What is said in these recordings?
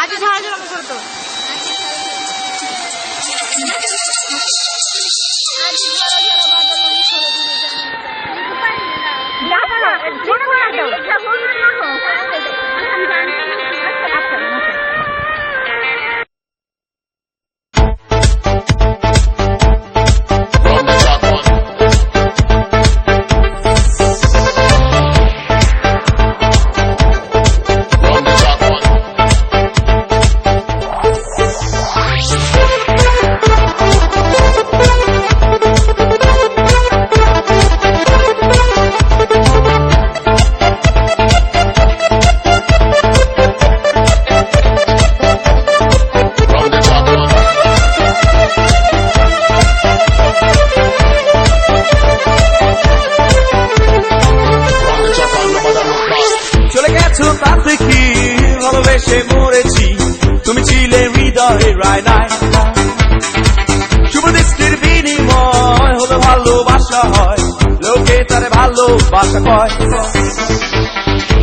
আজ ছাড়া জন্য করতো তাতে কি ভালোবেসে মরেছি তুমি ছিলে হৃদয়ে রায় নাই শুভ দৃষ্টির বিনিময় হলো ভালোবাসা হয় লোকে তারে ভালোবাসা কয়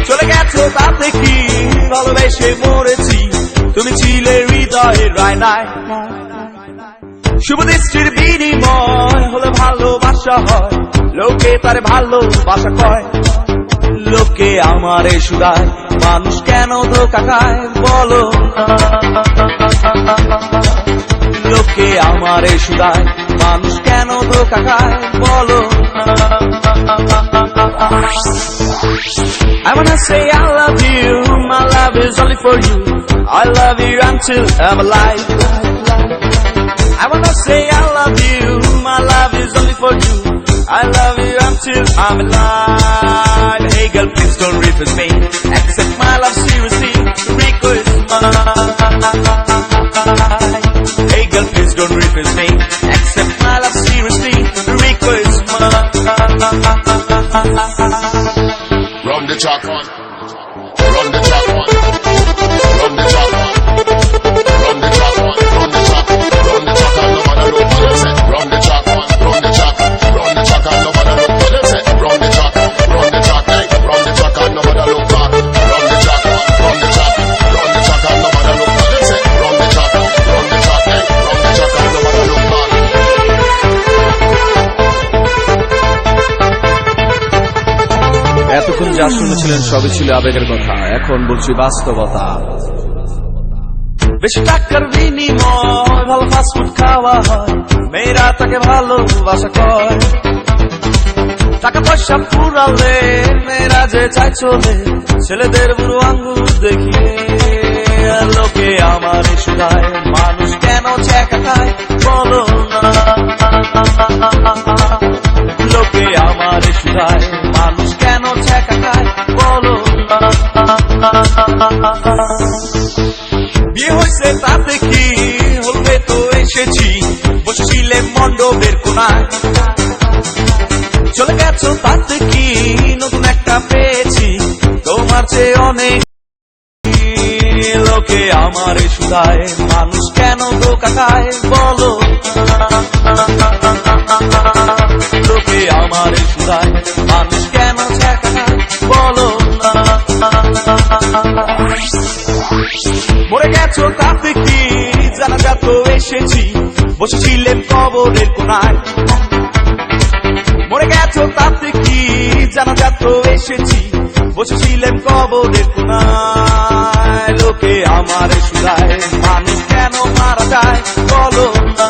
চলে গেছো তাতে কি ভালোবেসে মরেছি তুমি ছিলে হৃদয়ে রায় নাই শুভ দৃষ্টির বিনিময় হলো ভালোবাসা হয় লোকে তারে ভালোবাসা কয় লোকে আমারে শুধায় মানুষ কেন ধোঁকা খায় বলো লোকে আমারে শুধায় মানুষ কেন ধোঁকা খায় বলো I wanna say I love you, my love is only for you, I love you until I'm alive. I wanna say I love you, my love is only for you, I love you until I'm alive. Hey girl, please don't refuse me, accept my love seriously, request mine. Hey girl, please don't refuse me, accept my love seriously, request mine. Run the track on, run the track on, run the track on, run the track on, run the track, run the track on, no matter what you say. Run the track on, run the track, run the track on, no matter what you say. Run the track, hey, run the track on, no matter look back. Run the track on, run the track, run the track on, no matter look what you say. Run the track, hey, run the track on, no matter look back. এতক্ষণ যা শুনেছিলেন সবই ছিল আবেগের কথা, এখন বলছি বাস্তবতা। বেশি টাকার বিনিময় ভালো ফাস্টফুড খাওয়া হয়, মেয়েরা তাকে ভালোবাসা কয়। টাকা পয়সা পুরালে মেয়েরা যে চাই চলে, ছেলেদের বুড়ো আঙ্গুল দেখিয়ে লোকে আমার শুধায় মানুষ কেন ছেঁকা খায় বলো না। লোকে আমার শুধায় মানুষ কেন ছেঁকা খায় বলো না। বিয়ে হয়েছে তাতে কি হলবে তো এসেছি, বসেছিলে মণ্ডপের কোনায়। চলে গেছো তাতে কি নতুন একটা পেয়েছি, তোমার চেয়ে অনেক। লোকে আমার শুধায় মানুষ কেন ধোঁকা খায় বলো। লোকে আমার শুধায় মানুষ কেন ছেঁকা খায় বলো না। মরে গেছো তাতে কি জানাজা তো এসেছি, বসেছিলেন কবরের কোনায়। মরে গেছো তাতে কি জানাজা তো এসেছি, বসেছিলেন কবরের কোনায়। লোকে আমার শুধায় মানুষ কেন মারা যায় বলো না।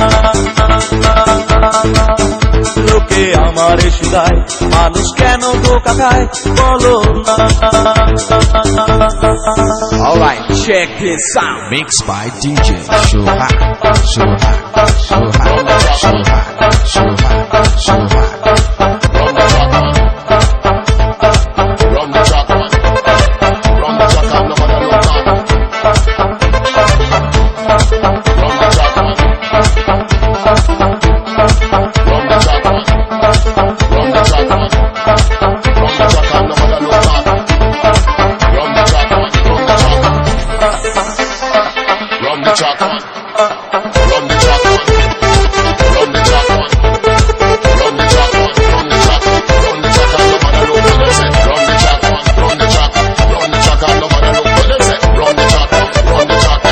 লোকে আমার শুধায় মানুষ কেন ধোঁকা খায় বলো না। Alright, check this out. Mixed by DJ Shoha, Shoha, Shoha, Shoha, Shoha, Shoha. Run the track on, run the track on, no matter look back. Run the track on, run the track on, run the track on, run the track on, no matter look back. Run the track on, run the track on, run the track on, run the track on, run the track on, run the track on, run the track, run the track on, no matter look what they say. Run the track on, run the track, run the track on, no matter look what they say. Run the track on, run the track.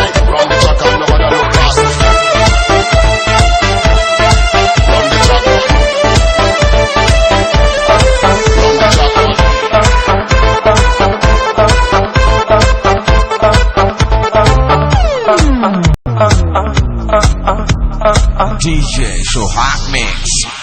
DJ Shoha Mix.